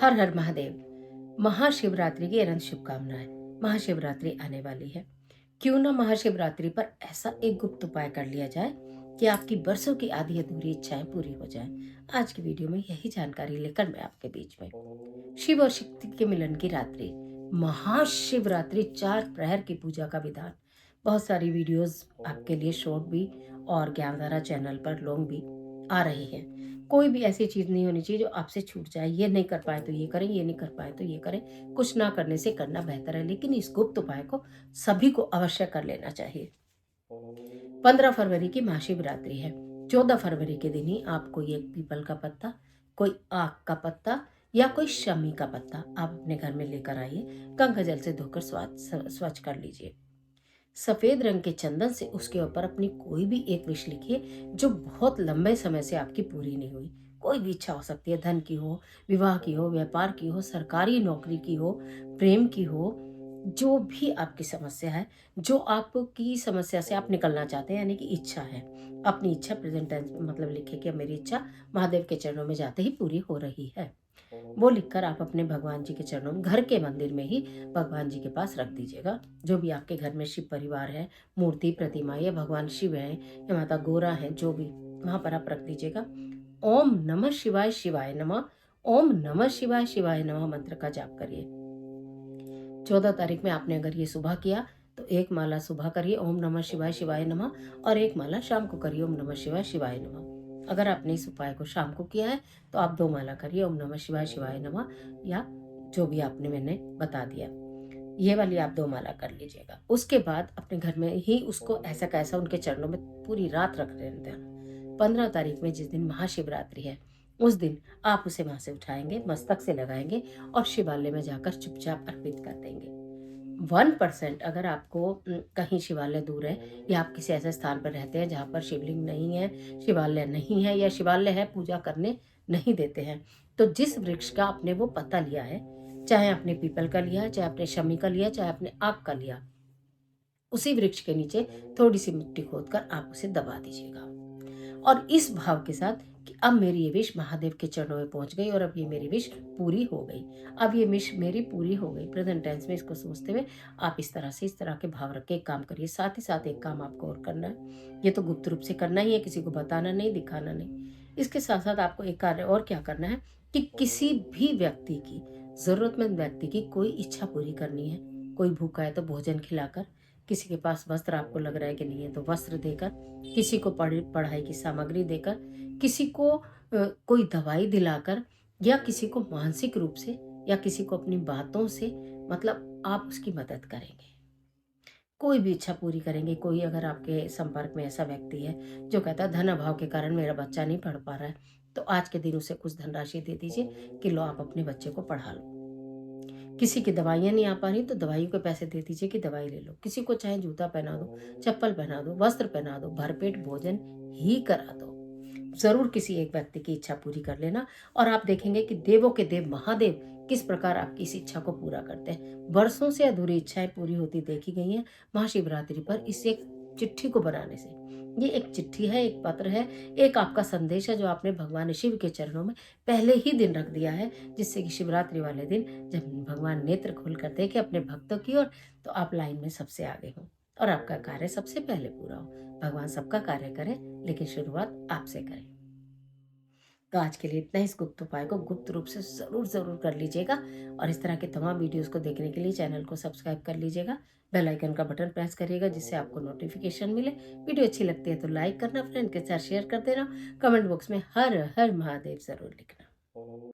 हर हर महादेव। महाशिवरात्रि की अनंत शुभकामनाएं। महाशिवरात्रि आने वाली है। क्यों ना महाशिवरात्रि पर ऐसा एक गुप्त उपाय कर लिया जाए कि आपकी बरसों की आधी अधूरी इच्छाएं पूरी हो जाएं। आज की वीडियो में यही जानकारी लेकर मैं आपके बीच में शिव और शक्ति के मिलन की रात्रि, महाशिवरात्रि 4 प्रहर की पूजा का विधान। बहुत सारी वीडियोस आपके लिए शॉर्ट भी और ज्ञानधारा चैनल पर लॉन्ग भी आ रही हैं। कोई भी ऐसी चीज नहीं होनी चाहिए जो आपसे छूट जाए। ये नहीं कर पाए तो ये करें, ये नहीं कर पाए तो ये करें। कुछ ना करने से करना बेहतर है, लेकिन इस गुप्त उपाय को सभी को अवश्य कर लेना चाहिए। 15 फरवरी की महाशिवरात्रि है। 14 फरवरी के दिन ही आप कोई एक पीपल का पत्ता, कोई आक का पत्ता या कोई शमी का पत्ता आप अपने घर में लेकर आइए। गंगा जल से धोकर स्वच्छ कर लीजिए। सफेद रंग के चंदन से उसके ऊपर अपनी कोई भी एक विश लिखिए जो बहुत लंबे समय से आपकी पूरी नहीं हुई। कोई भी इच्छा हो सकती है, धन की हो, विवाह की हो, व्यापार की हो, सरकारी नौकरी की हो, प्रेम की हो। जो भी आपकी समस्या है, जो आपकी समस्या से आप निकलना चाहते हैं, यानी कि इच्छा है, अपनी इच्छा प्रेजेंट टेंस में मतलब लिखिए कि अब मेरी इच्छा महादेव के चरणों में जाते ही पूरी हो रही है। वो लिखकर आप अपने भगवान जी के चरणों में, घर के मंदिर में ही भगवान जी के पास रख दीजिएगा। जो भी आपके घर में शिव परिवार है, मूर्ति प्रतिमा या भगवान शिव है या माता गोरा है, जो भी वहां पर आप रख दीजिएगा। ओम नमः शिवाय शिवाय नमः, ओम नमः शिवाय शिवाय नमः मंत्र का जाप करिए। 14 तारीख में आपने अगर ये सुबह किया तो एक माला सुबह करिए ओम नमः शिवाय शिवाय नमः, और एक माला शाम को करिए ओम नमः शिवाय शिवाय नमः। अगर आपने इस उपाय को शाम को किया है तो आप 2 माला करिए ओम नमः शिवाय शिवाय नमः, या जो भी आपने मैंने बता दिया, ये वाली आप 2 माला कर लीजिएगा। उसके बाद अपने घर में ही उसको ऐसा कैसा उनके चरणों में पूरी रात रख देते हैं। 15 तारीख में जिस दिन महाशिवरात्रि है, उस दिन आप उसे वहां से उठाएंगे, मस्तक से लगाएंगे और शिवालय में जाकर चुपचाप अर्पित कर देंगे। 1% अगर आपको कहीं शिवालय दूर है या आप किसी ऐसे स्थान पर रहते हैं जहाँ पर शिवलिंग नहीं है, शिवालय नहीं है, या शिवालय है पूजा करने नहीं देते हैं, तो जिस वृक्ष का आपने वो पत्ता लिया है, चाहे आपने पीपल का लिया, चाहे आपने शमी का लिया, चाहे आपने आक का लिया, उसी वृक्ष के नीचे थोड़ी सी मिट्टी खोदकर आप उसे दबा दीजिएगा। और इस भाव के साथ कि अब मेरी ये विश महादेव के चरणों में पहुंच गई और अब ये मेरी विश पूरी हो गई, अब ये विश मेरी पूरी हो गई। प्रेजेंट टेंस में इसको सोचते हुए आप इस तरह के भाव रख के एक काम करिए। साथ ही साथ एक काम आपको और करना है, ये तो गुप्त रूप से करना ही है, किसी को बताना नहीं, दिखाना नहीं। इसके साथ साथ आपको एक कार्य और क्या करना है कि किसी भी व्यक्ति की, जरूरतमंद व्यक्ति की कोई इच्छा पूरी करनी है। कोई भूखा है तो भोजन खिलाकर, किसी के पास वस्त्र आपको लग रहा है कि नहीं है तो वस्त्र देकर, किसी को पढ़ाई की सामग्री देकर, किसी को कोई दवाई दिलाकर, या किसी को मानसिक रूप से या किसी को अपनी बातों से, मतलब आप उसकी मदद करेंगे। कोई भी इच्छा पूरी करेंगे। कोई अगर आपके संपर्क में ऐसा व्यक्ति है जो कहता है धन अभाव के कारण मेरा बच्चा नहीं पढ़ पा रहा है, तो आज के दिन उसे कुछ धनराशि दे दीजिए कि लो आप अपने बच्चे को पढ़ा लो। किसी की दवाइयाँ नहीं आ पा रही तो दवाइयों के पैसे दे दीजिए कि दवाई ले लो। किसी को चाहे जूता पहना दो, चप्पल पहना दो, वस्त्र पहना दो, भरपेट भोजन ही करा दो। जरूर किसी एक व्यक्ति की इच्छा पूरी कर लेना और आप देखेंगे कि देवों के देव महादेव किस प्रकार आपकी इस इच्छा को पूरा करते हैं। वर्षों से अधूरी इच्छाएं पूरी होती देखी गई हैं महाशिवरात्रि पर इस एक चिट्ठी को बनाने से। ये एक चिट्ठी है, एक पत्र है, एक आपका संदेश है जो आपने भगवान शिव के चरणों में पहले ही दिन रख दिया है, जिससे कि शिवरात्रि वाले दिन जब भगवान नेत्र खोल कर देखे अपने भक्तों की ओर, तो आप लाइन में सबसे आगे हो और आपका कार्य सबसे पहले पूरा हो। भगवान सबका कार्य करे, लेकिन शुरुआत आपसे करें। तो आज के लिए इतना ही। इस गुप्त उपाय को गुप्त रूप से जरूर जरूर कर लीजिएगा और इस तरह के तमाम वीडियोस को देखने के लिए चैनल को सब्सक्राइब कर लीजिएगा। बेल आइकन का बटन प्रेस करिएगा जिससे आपको नोटिफिकेशन मिले। वीडियो अच्छी लगती है तो लाइक करना, फ्रेंड के साथ शेयर कर देना, कमेंट बॉक्स में हर हर महादेव जरूर लिखना।